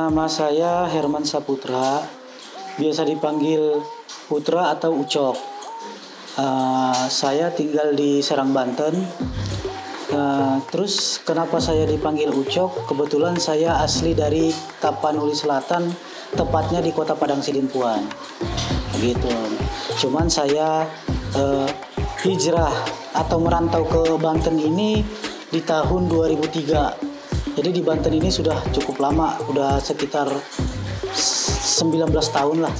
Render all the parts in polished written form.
Nama saya Herman Saputra, biasa dipanggil Putra atau Ucok. Saya tinggal di Serang, Banten. Terus kenapa saya dipanggil Ucok? Kebetulan saya asli dari Tapanuli Selatan, tepatnya di Kota Padang Sidimpuan. Gitu. Cuman saya hijrah atau merantau ke Banten ini di tahun 2003. Jadi di Banten ini sudah cukup lama, udah sekitar 19 tahun lah.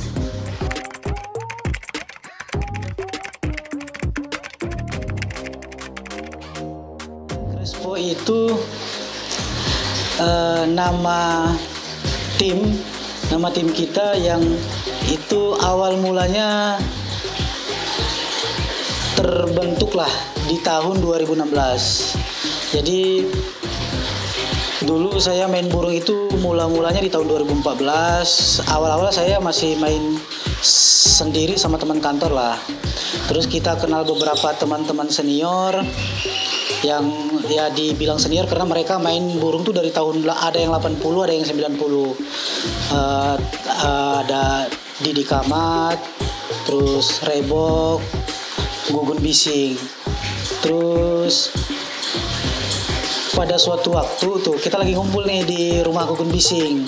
Crespo itu nama tim kita yang itu awal mulanya terbentuk lah di tahun 2016. Jadi dulu saya main burung itu mulanya di tahun 2014. Awal-awal saya masih main sendiri sama teman kantor lah. Terus kita kenal beberapa teman-teman senior yang ya dibilang senior karena mereka main burung tuh dari tahun, ada yang 80, ada yang 90. Ada Didi Kamat, terus Rebok, Gugun Bising. Terus pada suatu waktu tuh kita lagi ngumpul nih di rumah Gugun Bising.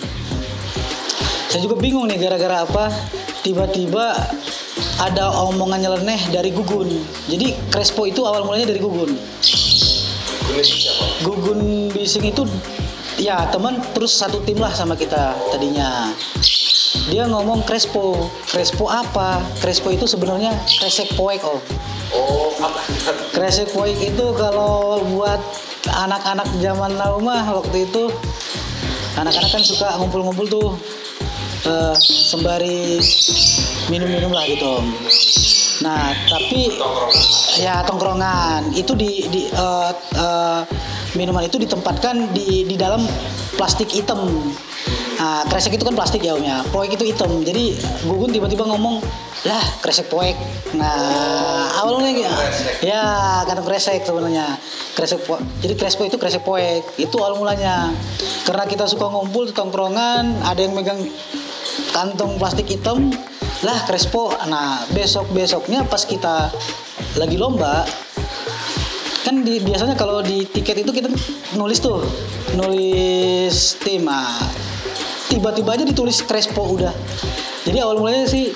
Saya juga bingung nih gara-gara apa, tiba-tiba ada omongan nyeleneh dari Gugun. Jadi Crespo itu awal mulanya dari Gugun. Gugun Bising itu ya teman, terus satu tim lah sama kita tadinya. Dia ngomong Crespo apa? Crespo itu sebenarnya kresek poek om. Oh, apa? Kresek poek itu kalau buat anak-anak zaman now mah, waktu itu anak-anak kan suka ngumpul-ngumpul tuh sembari minum-minum lah gitu om. Nah tapi ya tongkrongan itu minuman itu ditempatkan di dalam plastik hitam. Nah, kresek itu kan plastik ya om ya, poek itu hitam. Jadi Gugun tiba-tiba ngomong, lah kresek poek. Nah awalnya ya kata kresek sebenarnya jadi Crespo itu kresek poek itu awal mulanya. Karena kita suka ngumpul di tongkrongan, ada yang megang kantong plastik hitam, lah Crespo. Nah besoknya pas kita lagi lomba kan biasanya kalau di tiket itu kita nulis tim. Tiba-tiba aja ditulis Crespo udah. Jadi awal mulanya sih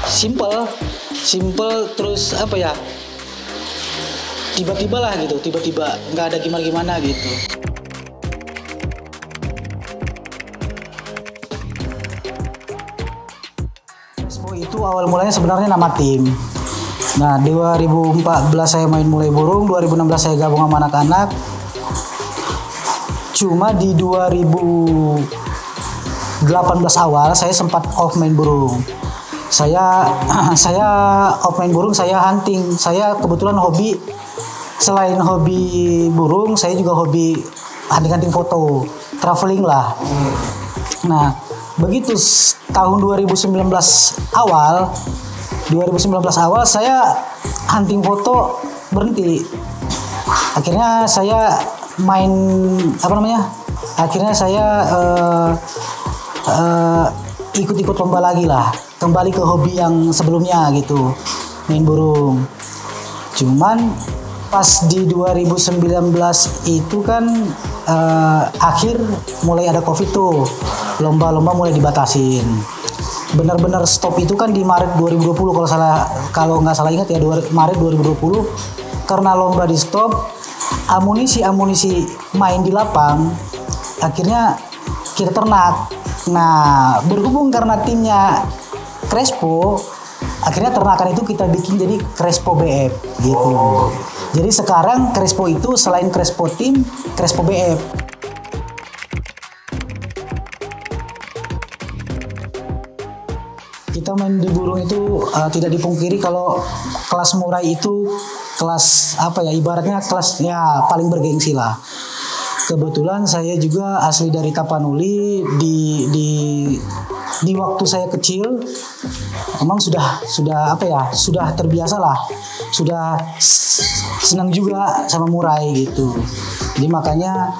simple terus apa ya, tiba-tiba lah gitu, tiba-tiba nggak ada gimana gitu. Crespo itu awal mulanya sebenarnya nama tim. Nah 2014 saya main mulai burung, 2016 saya gabung sama anak-anak. Cuma di 2018 awal saya sempat off main burung. Saya off main burung, saya hunting. Saya kebetulan hobi, selain hobi burung, saya juga hobi hunting foto, traveling lah. Nah, begitu tahun 2019 awal saya hunting foto berhenti. Akhirnya saya main Akhirnya saya ikut-ikut lomba lagi lah, kembali ke hobi yang sebelumnya gitu, main burung. Cuman pas di 2019 itu kan akhir mulai ada Covid tuh, lomba-lomba mulai dibatasin. Benar-benar stop itu kan di Maret 2020 kalau nggak salah ingat ya, Maret 2020, karena lomba di stop, amunisi main di lapang akhirnya kita ternak. Nah berhubung karena timnya Crespo, akhirnya ternakan itu kita bikin jadi Crespo BF gitu. Jadi sekarang Crespo itu selain Crespo tim, Crespo BF. Kita main di burung itu tidak dipungkiri kalau kelas murai itu kelas apa ya, ibaratnya kelas ya paling bergengsi lah. Kebetulan saya juga asli dari Tapanuli. Di waktu saya kecil memang sudah terbiasa lah, sudah senang juga sama murai gitu. Jadi makanya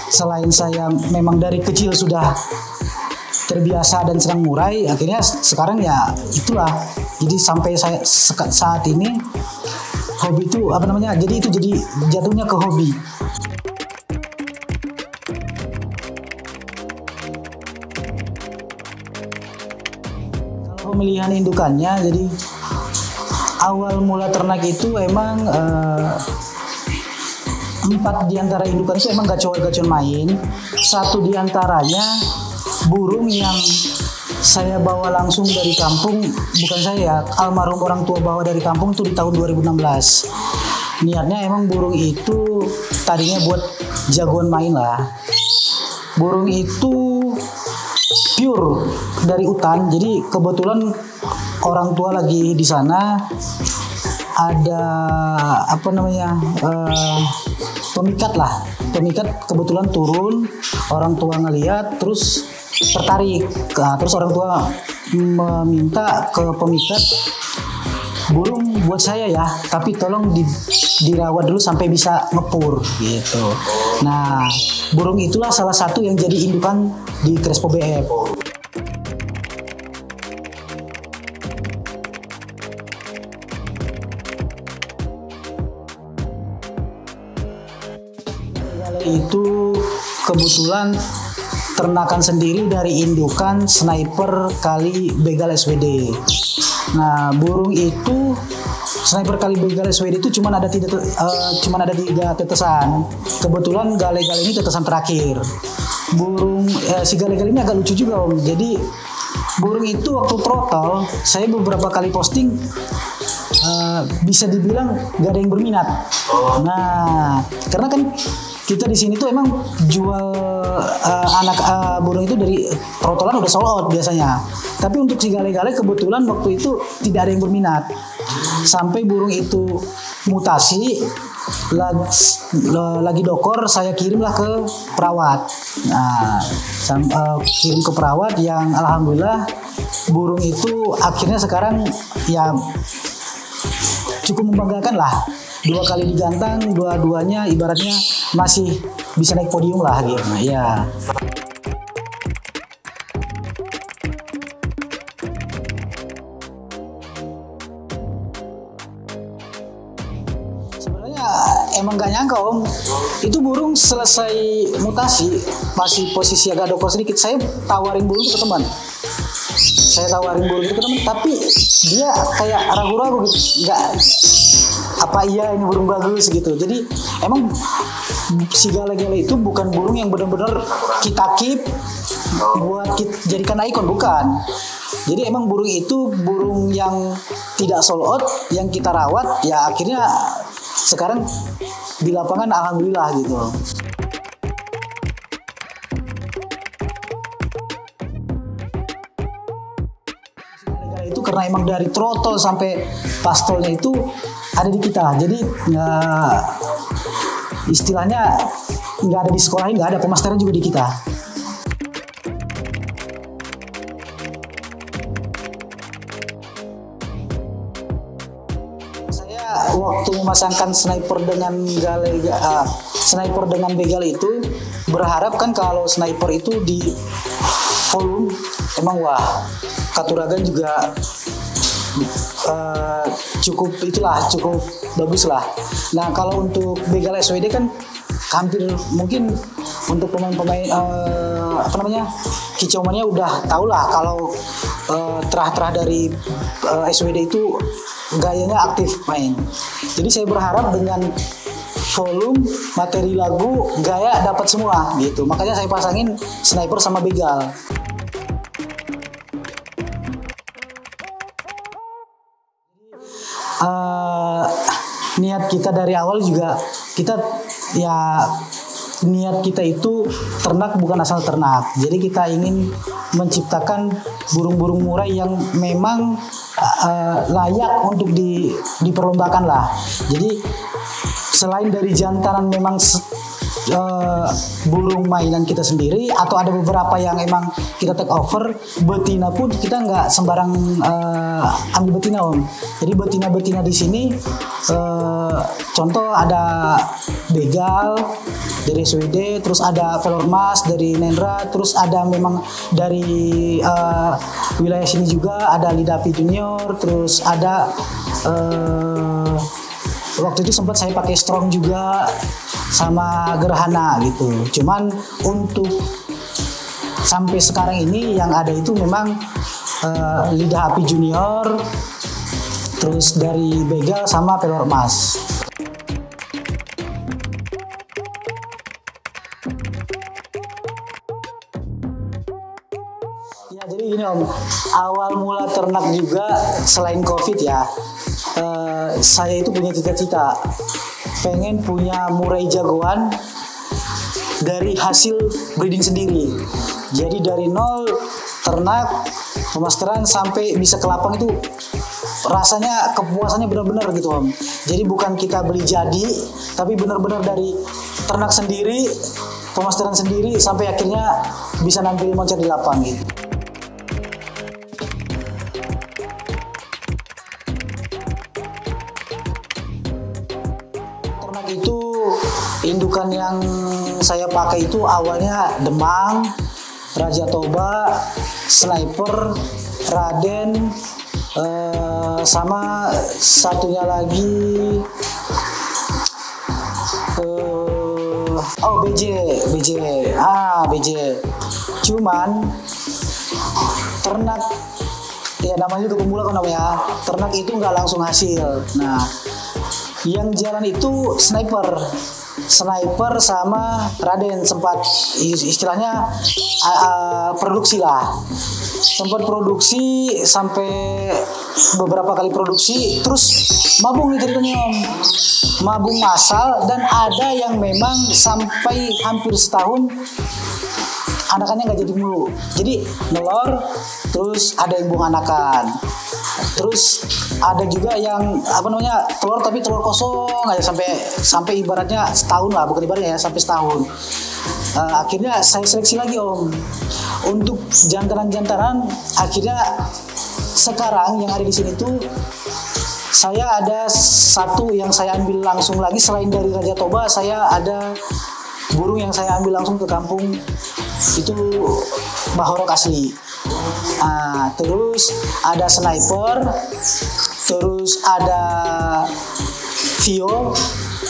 selain saya memang dari kecil sudah terbiasa dan senang murai, akhirnya sekarang ya itulah. Jadi sampai saya saat ini hobi itu apa namanya? Jadi itu jadi jatuhnya ke hobi. Kalau pemilihan indukannya, jadi awal mula ternak itu emang 4 diantara indukan itu emang gacor-gacor main. 1 diantaranya burung yang saya bawa langsung dari kampung, bukan saya, almarhum orang tua bawa dari kampung tuh di tahun 2016. Niatnya emang burung itu tadinya buat jagoan main lah. Burung itu pure dari hutan, jadi kebetulan orang tua lagi di sana, ada apa namanya pemikat kebetulan turun, orang tua ngeliat terus tertarik, terus orang tua meminta ke pemikat, burung buat saya ya, tapi tolong dirawat dulu sampai bisa ngepur gitu. Nah, burung itulah salah satu yang jadi indukan di Crespo BF. Itu kebetulan ternakan sendiri dari indukan sniper kali begal SWD. Nah, burung itu sniper kali begal SWD itu cuman ada 3 tetesan. Kebetulan gale-gale ini tetesan terakhir. Burung si gale-gale ini agak lucu juga Om. Jadi burung itu waktu throttle saya beberapa kali posting, bisa dibilang gak ada yang berminat. Nah, karena kan kita di sini tuh emang jual anak burung itu dari trotolan udah sold out biasanya. Tapi untuk si gale-gale kebetulan waktu itu tidak ada yang berminat. Sampai burung itu mutasi, lagi dokor, saya kirimlah ke perawat. Nah, kirim ke perawat yang alhamdulillah burung itu akhirnya sekarang ya cukup membanggakan lah. 2 kali digantang, dua-duanya ibaratnya masih bisa naik podium lah gitu. Ya. Sebenarnya emang gak nyangka Om, itu burung selesai mutasi masih posisi agak dokor sedikit. Saya tawarin burung itu ke teman. Tapi dia kayak ragu-ragu gitu, nggak apa iya ini burung bagus gitu. Jadi emang si gale-gale itu bukan burung yang benar-benar kita keep buat jadikan ikon, bukan. Jadi emang burung itu burung yang tidak sold out, yang kita rawat, ya akhirnya sekarang di lapangan alhamdulillah gitu. Itu karena emang dari throttle sampai pastolnya itu ada di kita, jadi istilahnya nggak ada di sekolah, nggak ada pemasteran juga di kita. Saya waktu memasangkan sniper dengan begal itu berharap kan kalau sniper itu di volume emang wah, katuragan juga cukup bagus lah. Nah, kalau untuk begal SWD kan hampir mungkin untuk pemain-pemain kicauannya udah tau lah kalau terah-terah dari SWD itu gayanya aktif main. Jadi saya berharap dengan volume, materi lagu, gaya dapat semua gitu. Makanya saya pasangin sniper sama begal. Niat kita dari awal juga niat kita itu ternak bukan asal ternak. Jadi kita ingin menciptakan burung-burung murai yang memang layak untuk diperlombakan lah. Jadi selain dari jantanan memang eh, burung mainan kita sendiri atau ada beberapa yang emang kita take over. Betina pun kita nggak sembarang ambil betina om. Jadi betina di sini contoh ada begal dari SWD, terus ada Velormas dari Nendra, terus ada memang dari wilayah sini juga ada Lidapi Junior, terus ada waktu itu sempat saya pakai Strong juga sama Gerhana gitu. Cuman untuk sampai sekarang ini yang ada itu memang Lidah Api Junior, terus dari begal sama Velormas. Ya jadi gini om, awal mula ternak juga selain COVID ya, saya itu punya cita-cita pengen punya murai jagoan dari hasil breeding sendiri. Jadi dari nol ternak pemasteran sampai bisa ke lapang itu rasanya kepuasannya benar-benar gitu om. Jadi bukan kita beli jadi, tapi benar-benar dari ternak sendiri, pemasteran sendiri sampai akhirnya bisa nampil moncer di lapang gitu. Itu indukan yang saya pakai itu awalnya Demang, Raja Toba, Sniper, Raden, sama satunya lagi BJ. Cuman ternak ya namanya juga pemula kan namanya, ternak itu nggak langsung hasil. Nah yang jalan itu sniper sama Raden sempat istilahnya produksi lah, sempat produksi sampai beberapa kali produksi terus mabung nih ceritanya om, mabung massal, dan ada yang memang sampai hampir setahun anakannya nggak jadi mulu, jadi nelor terus ada yang buang anakan. Terus ada juga yang telur tapi telur kosong aja sampai ibaratnya setahun lah, bukan ibaratnya ya, sampai setahun. Akhirnya saya seleksi lagi om untuk jantanan. Akhirnya sekarang yang ada di sini tuh saya ada satu yang saya ambil langsung lagi selain dari Raja Toba. Saya ada burung yang saya ambil langsung ke kampung itu Bahorok asli. Terus ada Sniper, terus ada Vio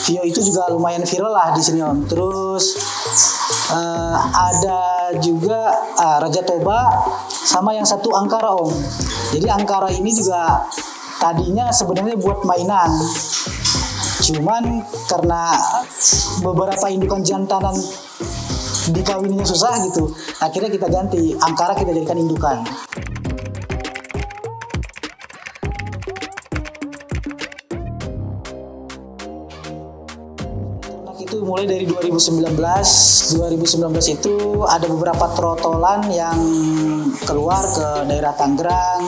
itu juga lumayan viral lah di sini om. Terus ada juga Raja Toba sama yang satu Angkara om. Jadi Angkara ini juga tadinya sebenarnya buat mainan, cuman karena beberapa indukan jantanan dikawinnya susah gitu, akhirnya kita ganti Angkara, kita jadikan indukan. Itu mulai dari 2019 itu ada beberapa trotolan yang keluar ke daerah Tangerang,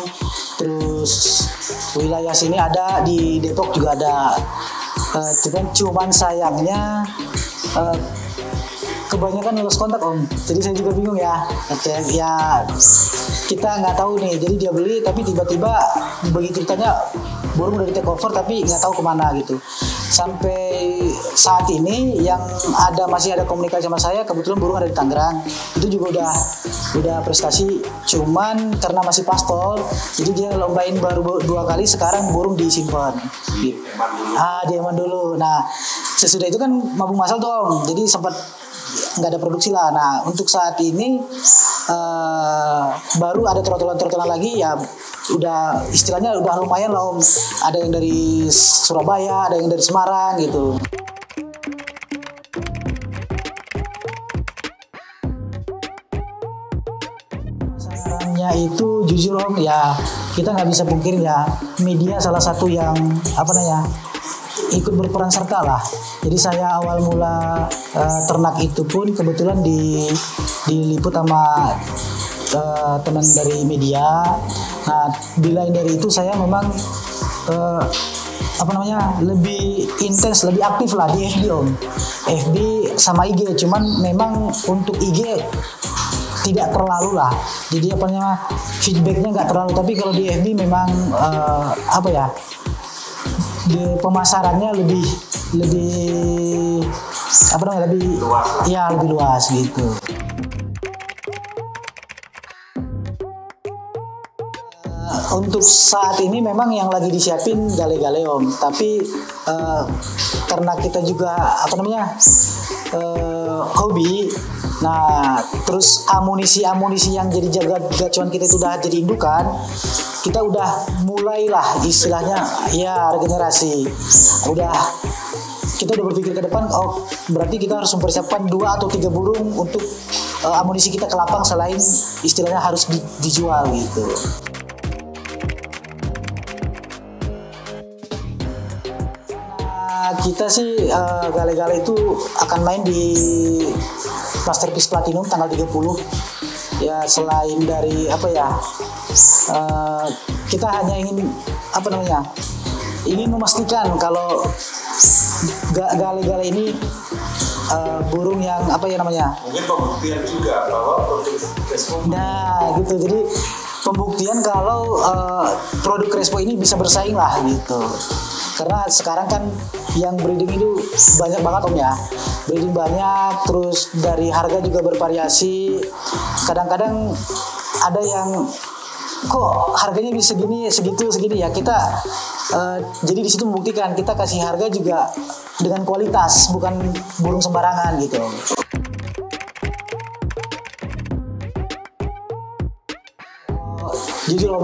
terus wilayah sini ada, di Depok juga ada. Cuman sayangnya kebanyakan lolos kontak om, jadi saya juga bingung ya. Ya kita nggak tahu nih, jadi dia beli tapi tiba-tiba begitu ditanya burung udah di take over tapi nggak tahu kemana gitu. Sampai saat ini yang masih ada komunikasi sama saya, kebetulan burung ada di Tangerang, itu juga udah prestasi, cuman karena masih pastol jadi dia lombain baru 2 kali, sekarang burung disimpan diaman dulu. Nah sesudah itu kan mabung masal tuh om, jadi sempat nggak ada produksi lah. Nah untuk saat ini baru ada trotolan lagi ya, udah istilahnya udah lumayan lah om. Ada yang dari Surabaya, ada yang dari Semarang gitu. Masalahnya itu jujur om ya, kita nggak bisa pungkiri ya, media salah satu yang ikut berperan serta lah. Jadi saya awal mula ternak itu pun kebetulan diliput sama teman dari media. Nah, bila dari itu saya memang apa namanya, lebih intens, lebih aktif lah di FB Om. FB sama IG, cuman memang untuk IG tidak terlalu lah. Jadi apa namanya, feedbacknya nggak terlalu. Tapi kalau di FB memang apa ya, di pemasarannya lebih apa namanya, lebih luas. Ya lebih luas gitu. Untuk saat ini memang yang lagi disiapin gale-gale Om, tapi karena kita juga apa namanya, hobi, nah terus amunisi yang jadi jaga gacuan kita itu udah jadi indukan, kita udah mulailah istilahnya ya regenerasi, kita udah berpikir ke depan, oh berarti kita harus mempersiapkan 2 atau 3 burung untuk amunisi kita ke lapang selain istilahnya harus dijual gitu. Kita sih gale-gale itu akan main di Masterpiece Platinum tanggal 30. Ya selain dari apa ya, kita hanya ingin apa namanya, ingin memastikan kalau gale-gale ini burung yang apa ya namanya, mungkin pembuktian juga bahwa produk Crespo. Nah gitu, jadi pembuktian kalau produk Crespo ini bisa bersaing lah gitu. Karena sekarang kan yang breeding itu banyak banget Om ya, breeding banyak, terus dari harga juga bervariasi. Kadang-kadang ada yang kok harganya bisa segini ya, kita jadi di situ membuktikan kita kasih harga juga dengan kualitas, bukan burung sembarangan gitu. Jujur Om,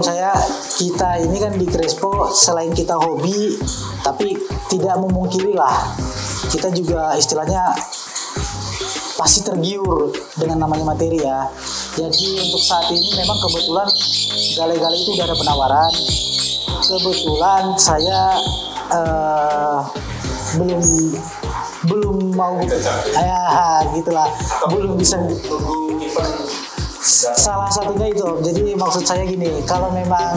kita ini kan di Crespo selain kita hobi, tapi tidak memungkiri lah, kita juga istilahnya pasti tergiur dengan namanya materi ya. Jadi untuk saat ini memang kebetulan gale-gale itu udah ada penawaran. Kebetulan saya belum mau gitulah, belum bisa. Salah satunya itu, jadi maksud saya gini, kalau memang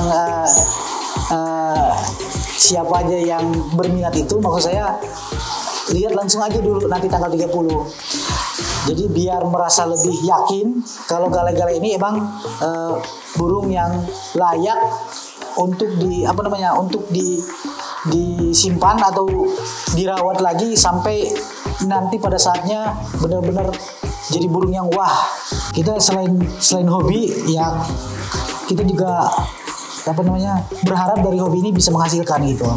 siapa aja yang berminat itu, maksud saya lihat langsung aja dulu nanti tanggal 30. Jadi biar merasa lebih yakin kalau gale-gale ini emang burung yang layak untuk disimpan atau dirawat lagi sampai nanti pada saatnya benar-benar jadi burung yang wah. Kita selain hobi ya, kita juga berharap dari hobi ini bisa menghasilkan gitu.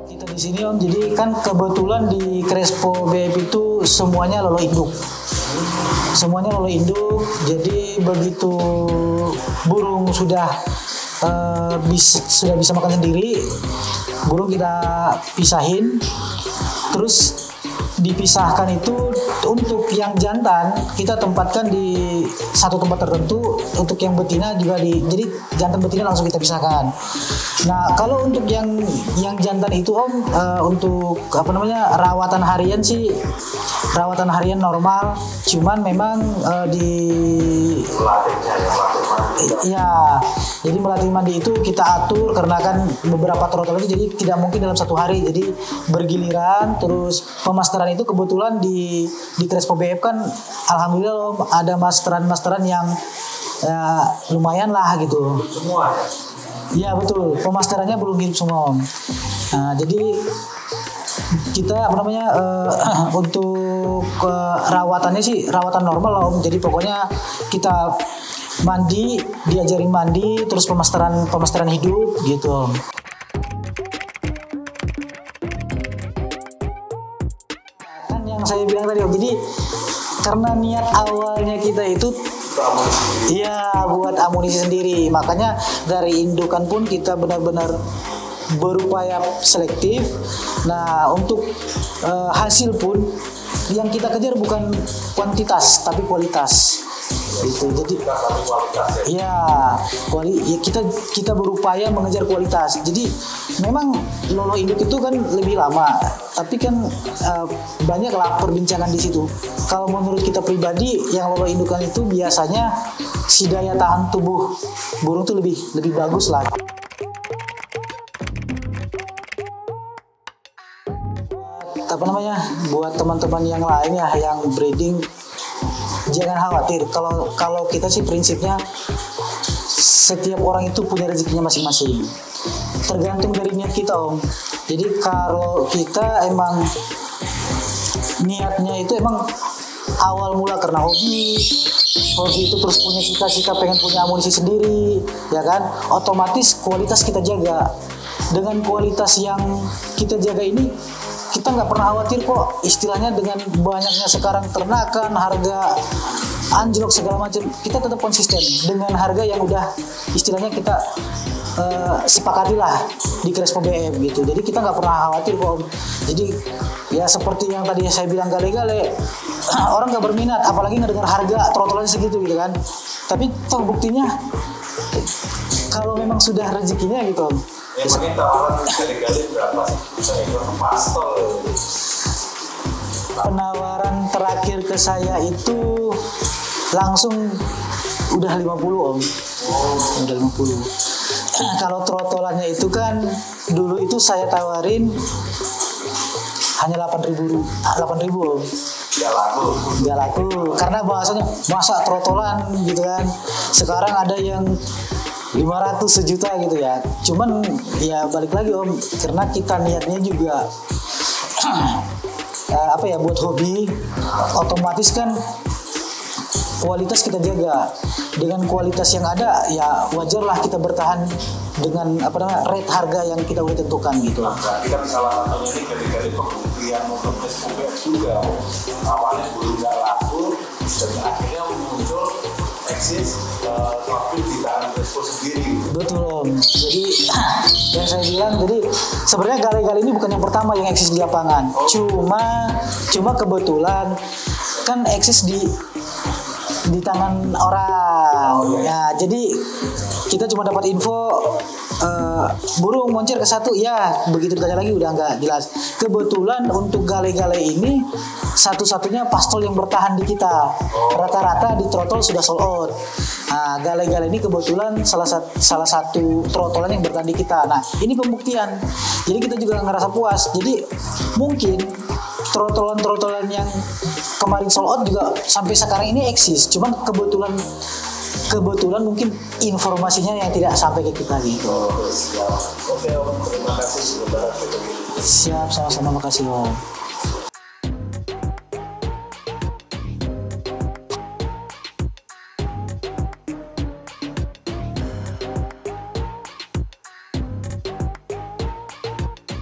Kita di sini Om, jadi kan kebetulan di Crespo BF itu semuanya lolo induk. Jadi begitu burung sudah bisa makan sendiri, burung kita pisahin, terus dipisahkan itu untuk yang jantan kita tempatkan di satu tempat tertentu, untuk yang betina juga jadi jantan betina langsung kita pisahkan. Nah kalau untuk yang jantan itu Om, untuk rawatan harian sih rawatan harian normal, cuman memang jadi melatih mandi itu kita atur karena kan beberapa trotol itu jadi tidak mungkin dalam satu hari, jadi bergiliran. Terus pemasteran itu kebetulan di Crespo BF kan alhamdulillah ada masteran yang lumayan lah gitu. Semua ya? Iya betul, pemasterannya belum hidup semua Om. Nah jadi kita untuk rawatannya sih rawatan normal lah Om. Jadi pokoknya kita mandi, diajarin mandi, terus pemasteran hidup gitu. Kan yang saya bilang tadi Om, jadi karena niat awalnya kita itu buat amunisi sendiri, makanya dari indukan pun kita benar-benar berupaya selektif. Nah untuk hasil pun yang kita kejar bukan kuantitas tapi kualitas. Gitu. Jadi tapi kualitas ya. ya kita berupaya mengejar kualitas. Jadi memang lolo induk itu kan lebih lama, tapi kan banyaklah perbincangan di situ. Kalau menurut kita pribadi, yang lolo indukan itu biasanya si daya tahan tubuh burung itu lebih bagus lah. Buat teman-teman yang lain ya yang breeding, jangan khawatir. Kalau kita sih prinsipnya setiap orang itu punya rezekinya masing-masing. Tergantung dari niat kita, Om. Jadi kalau kita emang niatnya itu emang awal mula karena hobi itu terus punya cita-cita pengen punya amunisi sendiri, ya kan? Otomatis kualitas kita jaga. Dengan kualitas yang kita jaga ini, kita nggak pernah khawatir kok. Istilahnya dengan banyaknya sekarang ternakan, harga anjlok segala macam, kita tetap konsisten dengan harga yang udah istilahnya kita sepakati lah di Crespo BM gitu. Jadi kita nggak pernah khawatir kok. Jadi ya seperti yang tadi saya bilang gale-gale, orang nggak berminat, apalagi ngedengar harga trotolannya segitu gitu kan. Tapi toh buktinya kalau memang sudah rezekinya gitu. Emangnya tawaran gale-gale berapa sih? Saya pastol. Penawaran terakhir ke saya itu langsung udah 50, Om. Udah 50. Kalau trotolannya itu kan dulu itu saya tawarin hanya 8.000 Om. Gak laku karena bahasanya masa trotolan gitu kan. Sekarang ada yang 500 sejuta gitu ya. Cuman ya balik lagi Om, karena kita niatnya juga buat hobi, otomatis kan kualitas kita jaga. Dengan kualitas yang ada ya wajarlah kita bertahan dengan rate harga yang kita udah tentukan gitu. Berarti kan salah satunya ini dari pembuktian untuk SPBF juga. Awalnya dulu nggak laku dan akhirnya muncul eksis tapi di tangan Crespo sendiri. Betul Om. Jadi yang saya bilang, jadi sebenarnya gale-gale ini bukan yang pertama yang eksis di lapangan. Cuma kebetulan kan eksis di tangan orang. Ya, jadi kita cuma dapat info burung moncer ke satu, ya begitu ditanya lagi udah nggak jelas. Kebetulan untuk gale-gale ini satu-satunya pastol yang bertahan di kita. Rata-rata di trotol sudah sold out. Nah, gale-gale ini kebetulan salah satu trotolan yang bertahan di kita. Nah, ini pembuktian. Jadi kita juga ngerasa puas. Jadi mungkin trotolan yang kemarin sold out juga sampai sekarang ini eksis. Cuman kebetulan mungkin informasinya yang tidak sampai ke kita gitu. Siap. Oke Om, terima kasih sudah bergabung. Siap, sama-sama, makasih Om.